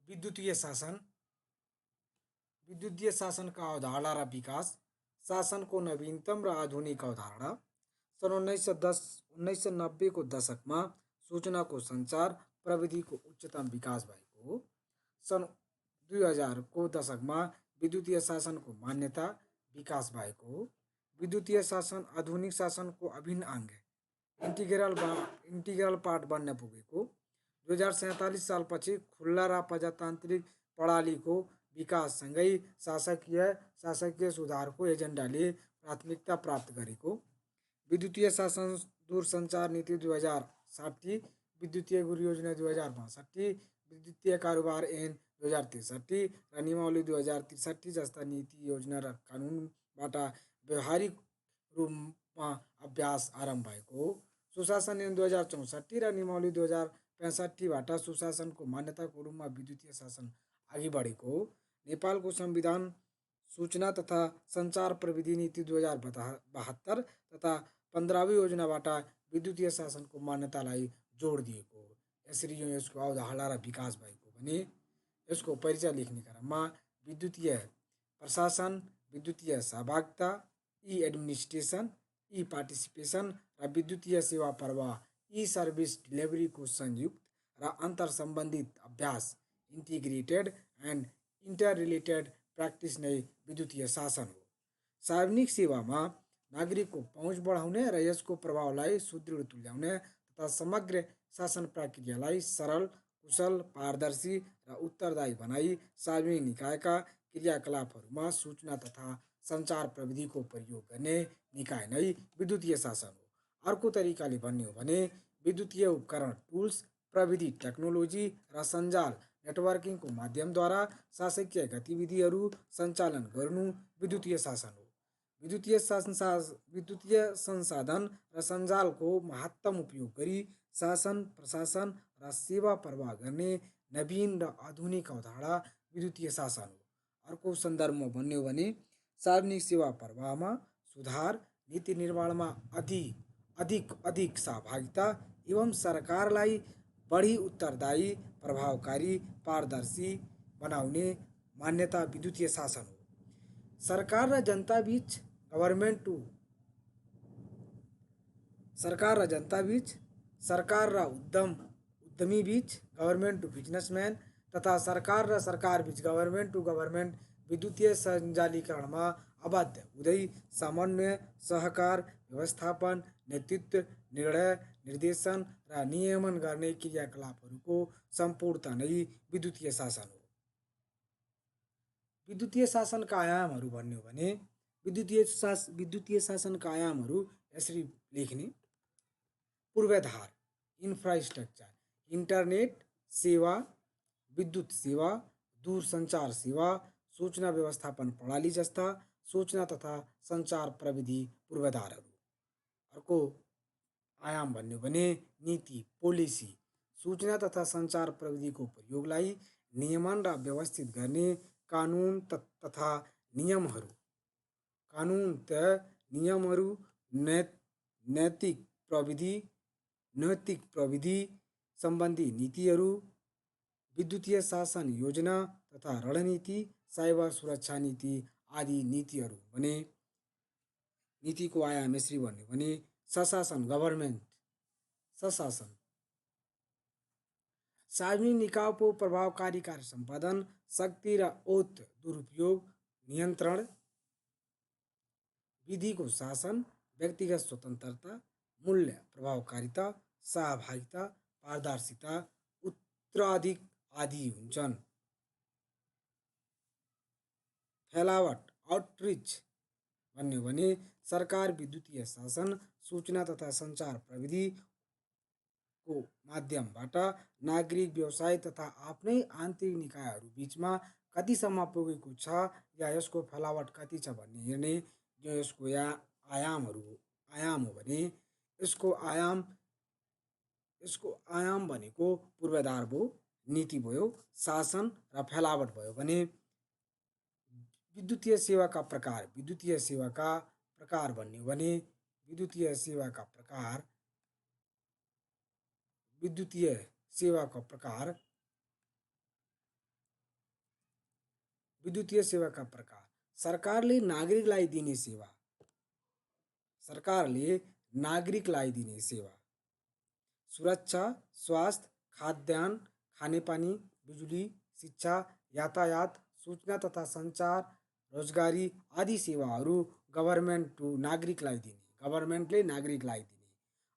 विद्युतीय शासन। विद्युतीय शासन का अवधारणा र विकास। शासन को नवीनतम र आधुनिक अवधारणा। सन 1990 को दशक में सूचना को संचार प्रविधि को उच्चतम विकास भएको हो। सन 2000 को दशक में विद्युतीय शासन को मान्यता विकास भएको हो। विद्युतीय शासन आधुनिक शासन को अभिन्न अंग है, इंटीग्रल पार्ट बन्न पुगेको। 2047 सालपछि खुल्ला र प्रजातान्त्रिक प्रणालीको विकाससँगै शासकीय सुधारको एजेन्डाले प्राथमिकता प्राप्त गरेको। विद्युतीय शासन दूरसञ्चार नीति 2060, विद्युतीय गुरु योजना 2062, विद्युतीय कारोबार ऐन 2063 र नियमावली 2063 जस्ता नीति योजना र कानुनबाट व्यवहारिक रूपमा अभ्यास आरम्भ भएको हो। सुशासन ऐन 2064 र नियमावली 2065बाट सुशासनको मान्यताको रूपमा विद्युतीय शासन अघि बढेको हो। नेपालको संविधान सूचना तथा संचार प्रविधि नीति 2072 तथा 15वीं योजनाबाट विद्युतीय शासनको मान्यतालाई जोड दिएको हो। यसरी यसको अवधारणा र विकास भएको भने यसको परिचय लेख्ने क्रममा विद्युतीय प्रशासन, विद्युतीय सहभागिता, ई एडमिनिस्ट्रेसन, ई पार्टिसिपेसन र विद्युतीय सेवा प्रवाह, ई सर्भिस डिलिभरीको संयुक्त र अन्तर सम्बन्धित अभ्यास, integrated and inter related practice नै विद्युतीय शासन हो। सार्वजनिक सेवामा नागरिकको पहुँच बढाउने र यसको प्रभावलाई सुदृढ तुल्याउने तथा समग्र शासन प्रक्रियालाई सरल, कुशल, पारदर्शी र उत्तरदायी बनाई सार्वजनिक निकायका क्रियाकलापहरूमा सूचना तथा संचार प्रविधिको प्रयोग गर्ने निकाय नै विद्युतीय शासन हो। अर्को तरिकाले भन्ने हो भने विद्युतीय उपकरण टुल्स, प्रविधि टेक्नोलोजी र सञ्जाल नेटवर्किङको माध्यमद्वारा शासकीय गतिविधिहरू सञ्चालन गर्नु विद्युतीय शासन हो। विद्युतीय संसाधन र सञ्जालको महत्तम उपयोग गरी शासन, प्रशासन र सेवा प्रवाह गर्ने नवीन र आधुनिक अवधारणा विद्युतीय शासन हो। अर्को सन्दर्भमा भन्ने हो भने सार्वजनिक सेवा प्रवाहमा सुधार, नीति निर्माणमा अधिक सहभागिता एवं सरकारलाई बढी उत्तरदायी, प्रभावकारी, पारदर्शी बनाउने मान्यता विद्युतीय शासन हो। सरकार र जनता बीच सरकार र उद्यमी बीच गभर्मेंट टू बिजनेसमैन तथा सरकार बीच गभर्मेंट टू गभर्मेंट विद्युतीय सञ्जालीकरणमा आबद्ध हुँदै समन्वय, सहकार, व्यवस्थापन, नेतृत्व, निर्णय, निर्देशन र नियमन गर्ने क्रियाकलापहरूको सम्पूर्णता नै विद्युतीय शासन हो। विद्युतीय शासनका आयामहरू भन्ने हो भने विद्युतीय शासनका आयामहरू यसरी लेख्ने। पूर्वाधार, इन्फ्रास्ट्रक्चर, इन्टरनेट सेवा, विद्युत सेवा, दूरसञ्चार सेवा, सूचना व्यवस्थापन प्रणाली जस्ता सूचना तथा संचार प्रविधि पूर्वाधारहरू। अर्को आयाम भन्ने हो भने नीति, पोलिसी, सूचना तथा संचार प्रविधिको प्रयोगलाई नियमन र व्यवस्थित गर्ने कानुन तथा नियमहरू, नैतिक प्रविधि सम्बन्धी नीतिहरू, विद्युतीय शासन योजना तथा रणनीति, साइबर सुरक्षा नीति आदि नीतिहरू भने नीतिको आयाम यसरी भन्ने भने सशासन, गभर्मेन्ट, सशासन, सार्वजनिक निकायको प्रभावकारी कार्य सम्पादन, शक्ति र ओत दुरुपयोग नियन्त्रण, विधिको शासन, व्यक्तिगत स्वतन्त्रता, मूल्य प्रभावकारिता, सहभागिता, पारदर्शिता, उत्तराधिक आदि हुन्छन्। फैलावट, आउटरिच भन्ने हो भने सरकार विद्युतीय शासन, सूचना तथा संचार प्रविधि को माध्यमबाट नागरिक, व्यवसाय तथा आफ्नै आन्तरिक निकायहरू बीचमा कतिसम्म पुगेको छ या यसको फैलावट कति छ भन्ने हेर्ने जो यसको आयाम हो भने यसको आयाम भनेको पूर्वाधार भयो, नीति भयो, शासन र फैलावट भयो भने विद्युतीय सेवाका प्रकार भन्ने हो भने विद्युतीय सेवाका प्रकार विद्युतीय सेवाका प्रकार। सरकारले नागरिकलाई दिने सेवा। सरकारले नागरिकलाई दिने सेवा। सुरक्षा, स्वास्थ्य, खाद्यान्न, खानेपानी, बिजुली, शिक्षा, यातायात, सूचना तथा सञ्चार, रोजगारी आदि सेवाहरू गभर्मेन्ट टु नागरिकलाई दिने, गभर्मेन्टले नागरिकलाई दिने।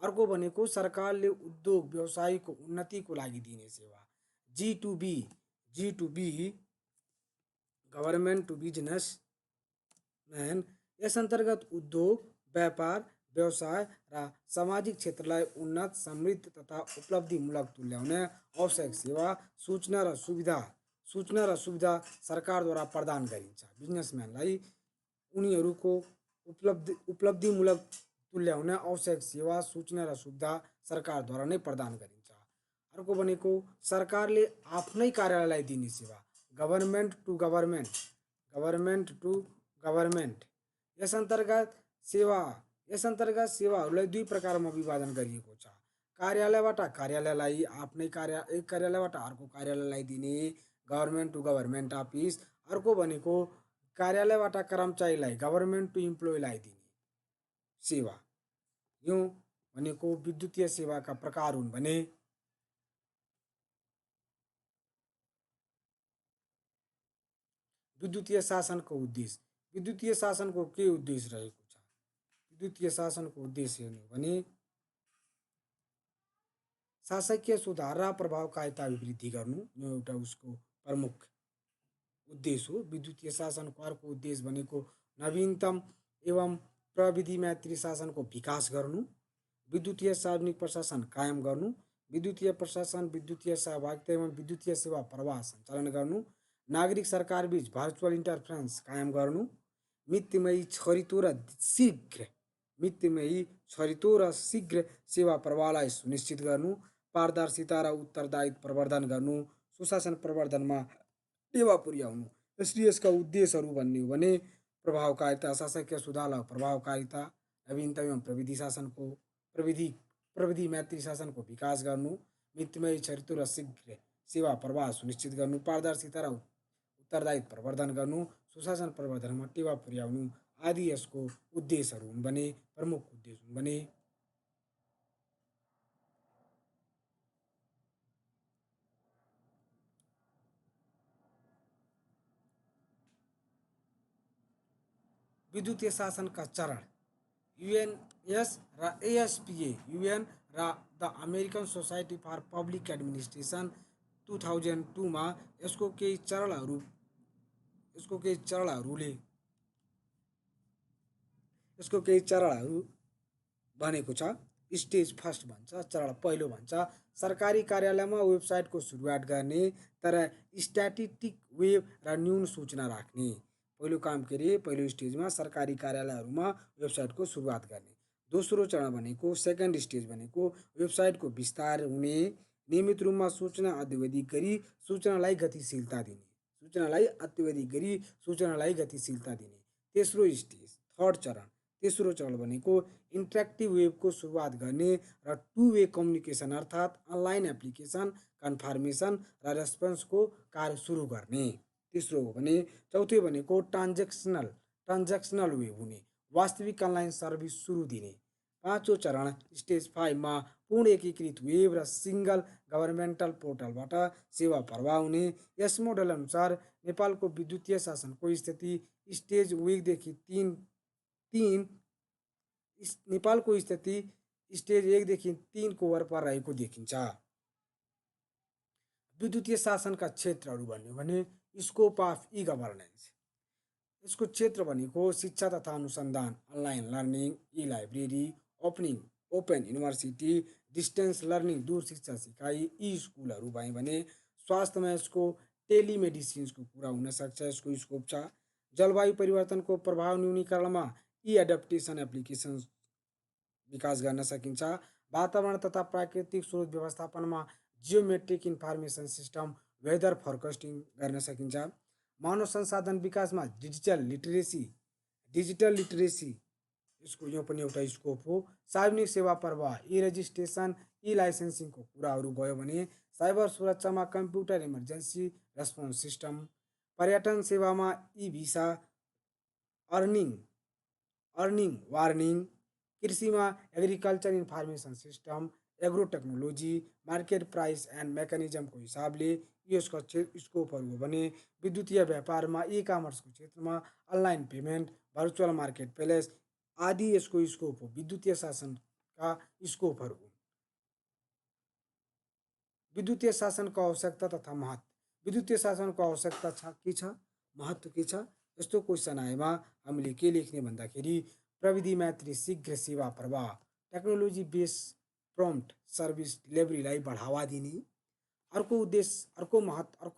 अर्को भनेको सरकारले उद्योग व्यवसायको उन्नतिको लागि दिने सेवा। G to B government to business man. यस अन्तर्गत उद्योग, व्यापार, व्यवसाय र सामाजिक क्षेत्रलाई उन्नत, समृद्ध तथा उपलब्धिमूलक तुल्याउने आवश्यक सेवा, सूचना र सुविधा सरकारद्वारा प्रदान गरिन्छ। बिजनेसम्यानलाई उनीहरूको उपलब्धिमूलक तुल्याउने आवश्यक सेवा, सूचना र सुविधा सरकारद्वारा नै प्रदान गरिन्छ। अर्को भनेको सरकारले आफ्नै कार्यालयलाई दिने सेवा। Government to government. यस अन्तर्गत सेवाहरूलाई दुई प्रकारमा विभाजन गरिएको छ। कार्यालयबाट कार्यालयलाई एक कार्यालयबाट अर्को कार्यालयलाई दिने गभर्मेन्ट टु गभर्मेन्ट अफिस। अर्को भनेको कार्यालयबाट कर्मचारीलाई गभर्मेन्ट टु इम्प्लोइलाई दिने सेवा। यो भनेको विद्युतीय सेवाका प्रकार हुन् भने विद्युतीय शासनको उद्देश्य। विद्युतीय शासनको के उद्देश्य रहेको छ? विद्युतीय शासनको उद्देश्य हेर्नु भने शासकीय सुधार र प्रभावकारिता अभिवृद्धि गर्नु, यो एउटा उसको प्रमुख उद्देश्य हो। विद्युतीय शासनको अर्को उद्देश्य भनेको नवीनतम एवं प्रविधि मैत्री शासनको विकास गर्नु, विद्युतीय सार्वजनिक प्रशासन कायम गर्नु, विद्युतीय प्रशासन, विद्युतीय सहभागिता एवं विद्युतीय सेवा प्रवाह सञ्चालन गर्नु, नागरिक सरकार बीच भर्चुअल इन्टरफेरेन्स कायम गर्नु, मितमयी, छरितो र शीघ्र सेवा प्रवाहलाई सुनिश्चित गर्नु, पारदर्शिता र उत्तरदायित्व प्रवर्धन गर्नु, सुशासन प्रवर्धनमा टेवा पुर्याउनु। एसडीएसका उद्देश्यहरू भन्ने हो भने प्रभावकारिता, शासकीय सुधार र प्रभावकारिता, नवीनतम एवं प्रविधि मैत्री शासनको विकास गर्नु, मितमयी, छरितो र शीघ्र सेवा प्रवाह सुनिश्चित गर्नु, पारदर्शिता र उत्तरदायित्व प्रवर्धन गर्नु, सुशासन प्रवर्धनमा टेवा पुर्याउनु आदि यसको उद्देश्यहरू हुन् भने, प्रमुख उद्देश्य हुन् भने। विद्युतीय शासनका चरण। यूएनएस र एएसपीए, यूएन र the American Society for Public Administration 2002 मा यसको केही चरणहरू भनेको छ। स्टेज फर्स्ट भन्छ, चरण पहिलो भन्छ। सरकारी कार्यालयमा वेबसाइटको सुरुवात गर्ने तर स्ट्याटिक वेब र न्यून सूचना राख्ने। पहिलो स्टेजमा सरकारी कार्यालयहरूमा वेबसाइटको सुरुवात गर्ने। दोस्रो चरण भनेको सेकेन्ड स्टेज भनेको वेबसाइटको विस्तार हुने, नियमित रूपमा सूचना अद्यावधिक गरी सूचनालाई गतिशीलता दिने। तेस्रो चरण भनेको इन्टरेक्टिभ वेबको सुरुवात गर्ने र टु वे कम्युनिकेसन अर्थात् अनलाइन एप्लिकेसन कन्फर्मेसन र रेस्पोन्सको कार्य सुरु गर्ने। तेस्रो हो भने चौथो भनेको ट्रान्जेक्सनल वेब हुने, वास्तविक अनलाइन सर्भिस सुरु दिने। पाँचौं चरण स्टेज 5 मा पूर्ण एकीकृत वेब र सिंगल गभर्मेन्टल पोर्टलबाट सेवा प्रवाह हुने। यस मोडल अनुसार नेपालको विद्युतीय शासनको स्थिति स्टेज 1 देखि 3 को वरपर रहेको देखिन्छ। विद्युतीय शासनका क्षेत्रहरू भन्यो भने स्कोप अफ ई गभर्नेन्स। यसको क्षेत्र भनेको शिक्षा तथा अनुसन्धान, अनलाइन लर्निङ, ई library, open university, distance learning, दूर शिक्षा सिकाइ, ई स्कुलहरू भयो भने स्वास्थ्यमा यसको टेलिमेडिसिन्सको कुरा हुन सक्छ, यसको स्कोप छ। जलवायु परिवर्तनको प्रभाव न्यूनीकरणमा ई एडप्टेसन एप्लिकेसन विकास गर्न सकिन्छ। वातावरण तथा प्राकृतिक स्रोत व्यवस्थापनमा geometric information system weather forecasting गर्न सकिन्छ। मानव संसाधन विकासमा डिजिटल लिटरेसी यसको यो पनि एउटा स्कोप हो। सार्वजनिक सेवा प्रवाह, ई रजिस्ट्रेसन, ई लाइसेन्सिङको कुराहरू भयो भने साइबर सुरक्षामा कम्प्युटर इमर्जेन्सी रेस्पोन्स सिस्टम, पर्यटन सेवामा e visa, earning earning warning, कृषिमा agriculture information system, agro technology, market price and मेकानिजमको हिसाबले यसको स्कोपहरू हो भने विद्युतीय व्यापारमा ई कमर्सको क्षेत्रमा online payment, virtual market place आदि यसको स्कोप हो। विद्युतीय शासनका स्कोपहरू हुन्। विद्युतीय शासनको आवश्यकता तथा महत्त्व। विद्युतीय शासनको आवश्यकता के छ, महत्त्व के छ, यस्तो क्वेसन आएमा हामीले के लेख्ने भन्दाखेरि प्रविधि मैत्री शीघ्र सेवा प्रवाह, टेक्नोलोजी बेस प्रम्प्ट सर्भिस डिलिभरीलाई बढावा दिने। अर्को उद्देश्य, अर्को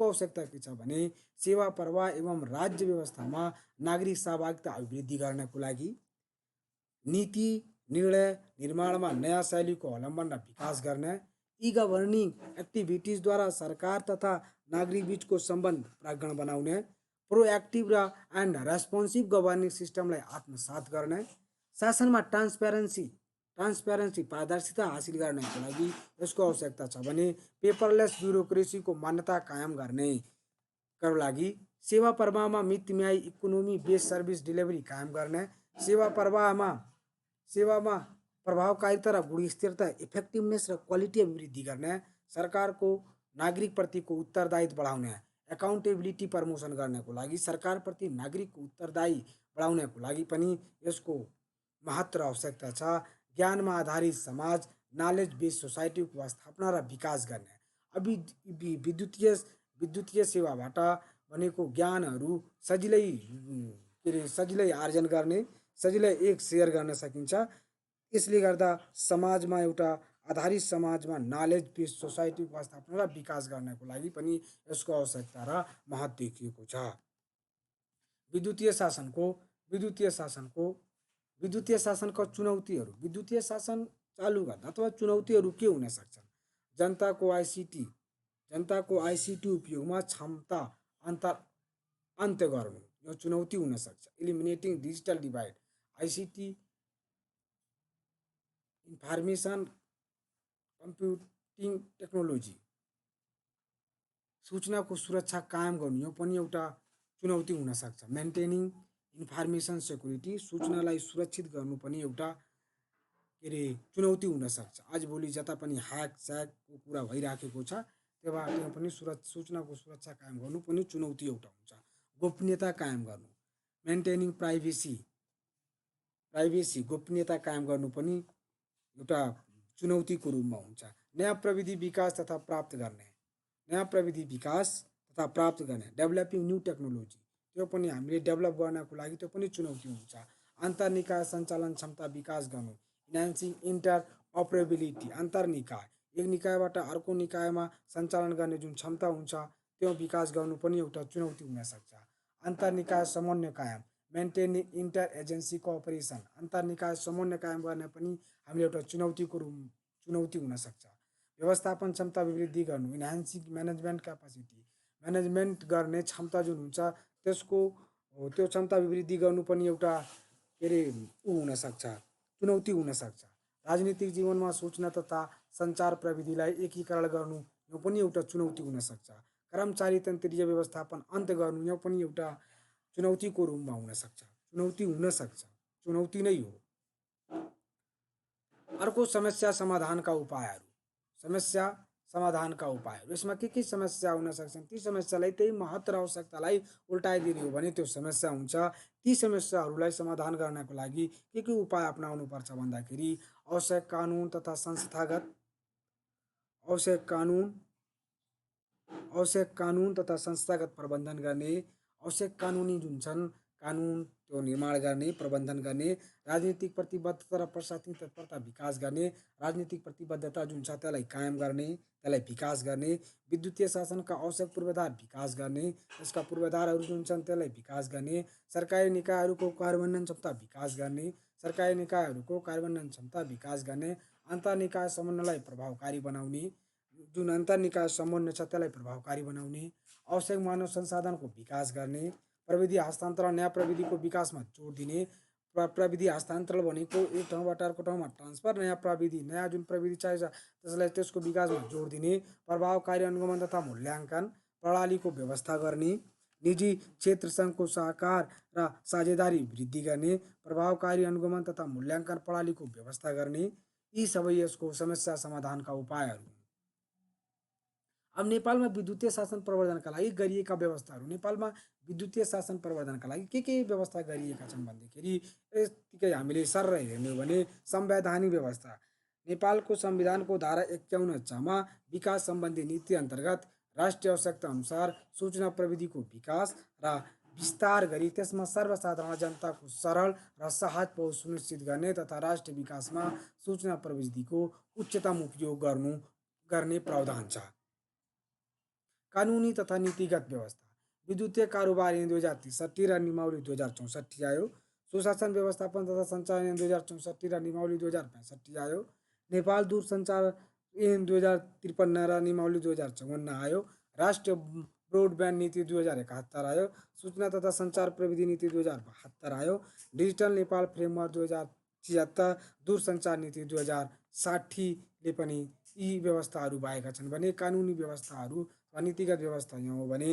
आवश्यकता के छ भने सेवा प्रवाह एवं राज्य व्यवस्थामा नागरिक सहभागिता अभिवृद्धि गर्नको लागि, नीति निर्णय निर्माणमा नयाँ शैलीको अवलम्बन र विकास गर्ने, ई गभर्निङ एक्टिभिटिजद्वारा सरकार तथा नागरिक बीचको सम्बन्ध प्रगाढ बनाउने, प्रोएक्टिभ र एन्ड रेस्पोन्सिभ गभर्निङ सिस्टमलाई आत्मसात गर्ने, शासनमा ट्रान्सपेरेन्सी पारदर्शिता हासिल गर्नको लागि यसको आवश्यकता छ भने पेपरलेस ब्युरोक्रेसीको मान्यता कायम गर्नेको लागि, सेवा प्रवाहमा मितव्ययी इकोनोमी बेस्ड सर्भिस डिलिभरी कायम गर्ने, सेवामा प्रभावकारिता र गुणस्थिरता इफेक्टिभनेस र क्वालिटी अभिवृद्धि गर्ने, सरकारको नागरिकप्रतिको उत्तरदायित्व बढाउने, एकाउन्टेबिलिटी प्रमोसन गर्नको लागि, सरकारप्रति नागरिकको उत्तरदायी बढाउनको लागि पनि यसको महत्त्व र आवश्यकता छ। ज्ञानमा आधारित समाज, नलेज बेस्ड सोसाइटीको स्थापना र विकास गर्ने। अब विद्युतीय सेवाबाट भनेको ज्ञानहरू सजिलै आर्जन गर्ने, सजिलै एक सेयर गर्न सकिन्छ। यसले गर्दा समाजमा एउटा आधारित समाजमा नलेज बेस्ड सोसाइटीको स्थापना र विकास गर्नको लागि पनि यसको आवश्यकता र महत्त्व देखिएको छ। विद्युतीय शासनको चुनौतीहरू। विद्युतीय शासन चालू गर्दा अथवा चुनौतीहरू के हुन सक्छन्? जनताको आइसिटी उपयोगमा क्षमता अन्त्य गर्नु यो चुनौती हुन सक्छ। Eliminating digital divide, ICT information computing technology, सूचनाको सुरक्षा कायम गर्नु यो पनि एउटा चुनौती हुन सक्छ। मेन्टेनिङ इन्फर्मेसन सेक्युरिटी, सूचनालाई सुरक्षित गर्नु पनि एउटा चुनौती हुन सक्छ। आजभोलि जता पनि ह्याकको कुरा भइराखेको छ, त्यहाँ पनि सूचनाको सुरक्षा कायम गर्नु पनि चुनौती एउटा हुन्छ। गोपनीयता कायम गर्नु, मेन्टेनिङ प्राइभेसी गोपनीयता कायम गर्नु पनि एउटा चुनौतीको रूपमा हुन्छ। नयाँ प्रविधि विकास तथा प्राप्त गर्ने, डेभलपिङ न्यू टेक्नोलोजी, त्यो पनि हामीले डेभलप गर्नको लागि त्यो पनि चुनौती हुन्छ। अन्तर्निकाय सञ्चालन क्षमता विकास गर्नु, इन्हान्सिङ इन्टर अपरेबिलिटी, अन्तर्निकाय एक निकायबाट अर्को निकायमा सञ्चालन गर्ने जुन क्षमता हुन्छ त्यो विकास गर्नु पनि एउटा चुनौती हुन सक्छ। अन्तर्निकाय समन्वय कायम, मेन्टेनिङ इन्टर एजेन्सी कोअपरेसन, अन्तर्निकाय समन्वय कायम गर्ने पनि हामीले एउटा चुनौती हुन सक्छ। व्यवस्थापन क्षमता अभिवृद्धि गर्नु, इन्हान्सिङ म्यानेजमेन्ट क्यापासिटी, म्यानेजमेन्ट गर्ने क्षमता जुन हुन्छ त्यो क्षमता अभिवृद्धि गर्नु पनि एउटा हुन सक्छ, चुनौती हुन सक्छ। राजनीतिक जीवनमा सूचना तथा सञ्चार प्रविधिलाई एकीकरण गर्नु यो पनि एउटा चुनौती हुन सक्छ। कर्मचारी तन्त्रीय व्यवस्थापन अन्त्य गर्नु यो पनि एउटा चुनौतीको रूपमा हुन सक्छ, चुनौती नै हो। अर्को समस्या समाधानका उपायहरू। यसमा के समस्या हुन सक्छन्? ती समस्यालाई, त्यही महत्त्व र आवश्यकतालाई उल्टाइदिने हो भने त्यो समस्या हुन्छ। ती समस्याहरूलाई समाधान गर्नको लागि के उपाय अपनाउनु पर्छ भन्दाखेरि आवश्यक कानुन तथा संस्थागत प्रबन्धन गर्ने, आवश्यक कानुनी जुन छन् कानुन त्यो निर्माण गर्ने, प्रबन्धन गर्ने, राजनीतिक प्रतिबद्धता र प्रशासनिक तत्परता विकास गर्ने, राजनीतिक प्रतिबद्धता जुन छ त्यसलाई कायम गर्ने, त्यसलाई विकास गर्ने, विद्युतीय शासनका आवश्यक पूर्वाधार विकास गर्ने, यसका पूर्वाधारहरू जुन छन् त्यसलाई विकास गर्ने, सरकारी निकायहरूको कार्यान्वयन क्षमता विकास गर्ने, अन्तर्निकाय समन्वयलाई प्रभावकारी बनाउने, जुन अन्तर्निकाय समन्वय छ त्यसलाई प्रभावकारी बनाउने, आवश्यक मानव संसाधनको विकास गर्ने, प्रविधि हस्तान्तरण नयाँ प्रविधिको विकासमा जोड दिने। प्रविधि हस्तान्तरण भनेको एक ठाउँबाट अर्को ठाउँमा ट्रान्सफर, नयाँ जुन प्रविधि चाहिन्छ त्यसलाई त्यसको विकासमा जोड दिने, प्रभावकारी अनुगमन तथा मूल्याङ्कन प्रणालीको व्यवस्था गर्ने, निजी क्षेत्र सङ्घको सहकार र साझेदारी वृद्धि गर्ने, प्रभावकारी अनुगमन तथा मूल्याङ्कन प्रणालीको व्यवस्था गर्ने, यी सबै यसको समस्या समाधानका उपायहरू हुन्। अब नेपालमा विद्युतीय शासन प्रवर्धनका लागि गरिएका व्यवस्थाहरू, नेपालमा विद्युतीय शासन प्रवर्धनका लागि के व्यवस्था गरिएका छन् भन्दाखेरि यत्तिकै हामीले सर्र हेर्ने हो भने संवैधानिक व्यवस्था, नेपालको संविधानको धारा 51 मा विकास सम्बन्धी नीति अन्तर्गत राष्ट्रिय आवश्यकता अनुसार सूचना प्रविधिको विकास र विस्तार गरी त्यसमा सर्वसाधारण जनताको सरल र सहज पहुँच सुनिश्चित गर्ने तथा राष्ट्रिय विकासमा सूचना प्रविधिको उच्चतम उपयोग गर्ने प्रावधान छ। कानुनी तथा नीतिगत व्यवस्था, विद्युतीय कारोबार ऐन 2063 र नियमावली 2064 आयो। सुशासन व्यवस्थापन तथा सञ्चालन ऐन 2064 र नियमावली 2065 आयो। नेपाल दूरसञ्चार ऐन 2053 र नियमावली 2054 आयो। राष्ट्रिय ब्रोडब्यान्ड नीति 2071 आयो। सूचना तथा सञ्चार प्रविधि नीति 2072 आयो। डिजिटल नेपाल फ्रेमवर्क 2076, दूरसञ्चार नीति 2060ले पनि यी व्यवस्थाहरू भएका छन् भने कानुनी व्यवस्थाहरू वा नीतिगत व्यवस्था यहाँ हो भने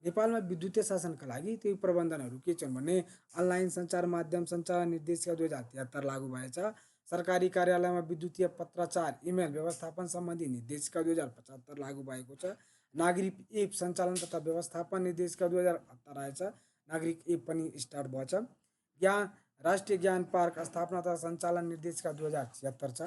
नेपालमा विद्युतीय शासनका लागि त्यही प्रबन्धनहरू के छन् भने अनलाइन सञ्चार माध्यम सञ्चालन निर्देशिका 2073 लागू भएछ। सरकारी कार्यालयमा विद्युतीय पत्राचार इमेल व्यवस्थापन सम्बन्धी निर्देशिका 2075 लागू भएको छ। नागरिक एप सञ्चालन तथा व्यवस्थापन निर्देशिका 2078 आएछ। नागरिक एप पनि स्टार्ट भएछ। राष्ट्रिय ज्ञान पार्क स्थापना तथा सञ्चालन निर्देशिका 2076 छ।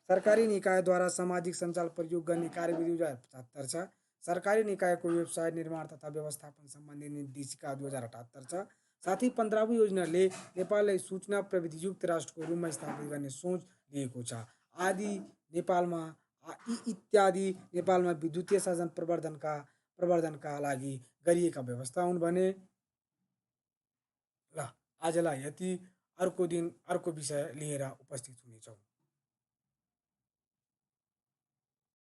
सरकारी निकायद्वारा सामाजिक सञ्जाल प्रयोग गर्ने कार्यविधि 2075 छ। सरकारी निकायको वेबसाइट निर्माण तथा व्यवस्थापन सम्बन्धी निर्देशिका 2078 छ। साथै 15औं योजनाले नेपाललाई सूचना प्रविधियुक्त राष्ट्रको रूपमा स्थापित गर्ने सोच लिएको छ। इत्यादि नेपालमा विद्युतीय शासन प्रवर्धनका लागि गरिएका व्यवस्था हुन् भने ल आजलाई यति। अर्को दिन अर्को विषय लिएर उपस्थित हुनेछौँ।